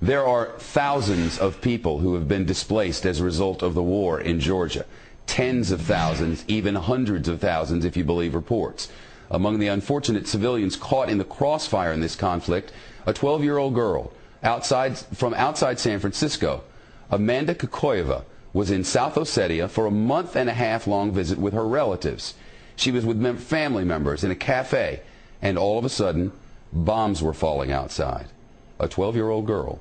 There are thousands of people who have been displaced as a result of the war in Georgia. Tens of thousands, even hundreds of thousands if you believe reports. Among the unfortunate civilians caught in the crossfire in this conflict, a 12-year-old girl from outside San Francisco. Amanda Kokoyeva was in South Ossetia for a month-and-a-half-long visit with her relatives. She was with family members in a cafe, and all of a sudden, bombs were falling outside. A 12-year-old girl.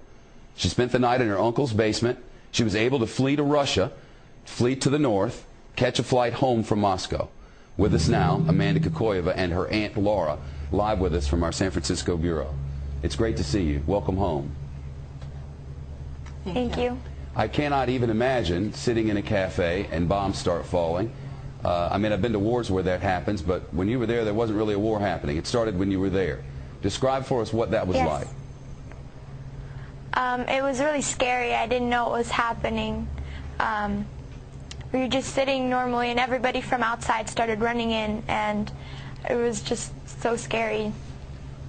She spent the night in her uncle's basement. She was able to flee to Russia, flee to the north, catch a flight home from Moscow. With us now, Amanda Kokoyeva and her aunt Laura, live with us from our San Francisco bureau. It's great to see you. Welcome home. Thank you. I cannot even imagine sitting in a cafe and bombs start falling. I mean, I've been to wars where that happens, but when you were there wasn't really a war happening. It started when you were there. Describe for us what that was like. It was really scary. I didn't know what was happening. We were just sitting normally, and everybody from outside started running in, and it was just so scary.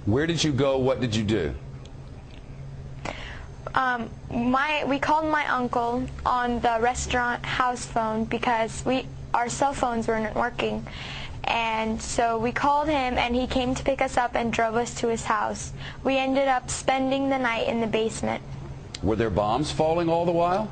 Where did you go? What did you do? We called my uncle on the restaurant house phone because our cell phones weren't working. And so we called him, and he came to pick us up and drove us to his house. We ended up spending the night in the basement. Were there bombs falling all the while?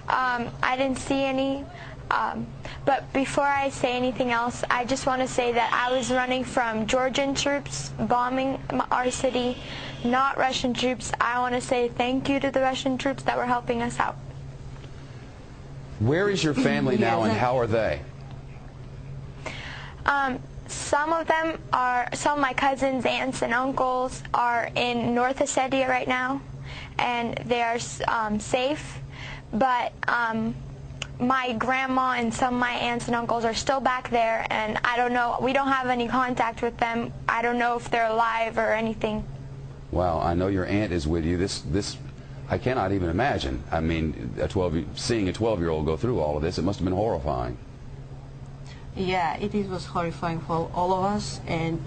I didn't see any. But before I say anything else, I just want to say that I was running from Georgian troops bombing our city, not Russian troops. I want to say thank you to the Russian troops that were helping us out. Where is your family now, and how are they? Some of my cousins, aunts, and uncles are in North Ossetia right now, and they are safe. But my grandma and some of my aunts and uncles are still back there, and I don't know. We don't have any contact with them. I don't know if they're alive or anything. Wow, I know your aunt is with you. This I cannot even imagine. I mean, seeing a 12-year-old go through all of this, it must have been horrifying. Yeah, it was horrifying for all of us, and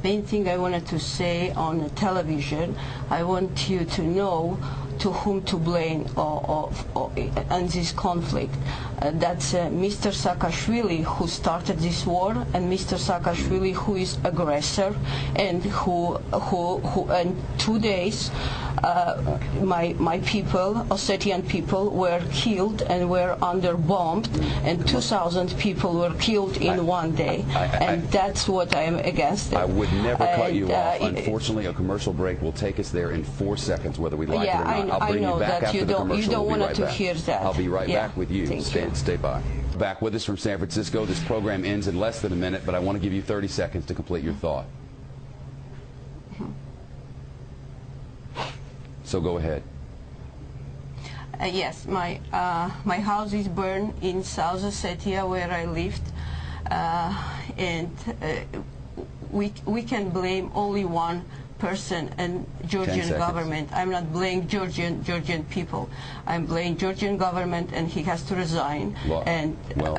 main thing I wanted to say on the television, I want you to know to whom to blame on this conflict. That's Mr. Saakashvili, who started this war, and Mr. Saakashvili, who is aggressor, and who in 2 days my people, Ossetian people, were killed and were under bombed, and 2,000 people were killed in 1 day, and that's what I am against. I would never cut you off. Unfortunately, a commercial break will take us there in 4 seconds, whether we like it or not. I'll bring you back after the commercial. You don't want to hear that. I'll be right back with you. Stay by. Back with us from San Francisco. This program ends in less than a minute, but I want to give you 30 seconds to complete your thought. So go ahead. Yes, my house is burned in South Ossetia, where I lived, and we can blame only one person, and Georgian government. I'm not blaming Georgian people. I'm blaming Georgian government, and he has to resign. Well,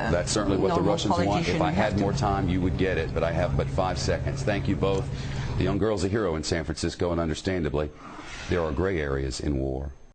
that's certainly what the Russians want. If I had more time, you would get it, but I have but 5 seconds. Thank you both. The young girl's a hero in San Francisco, and understandably, there are gray areas in war.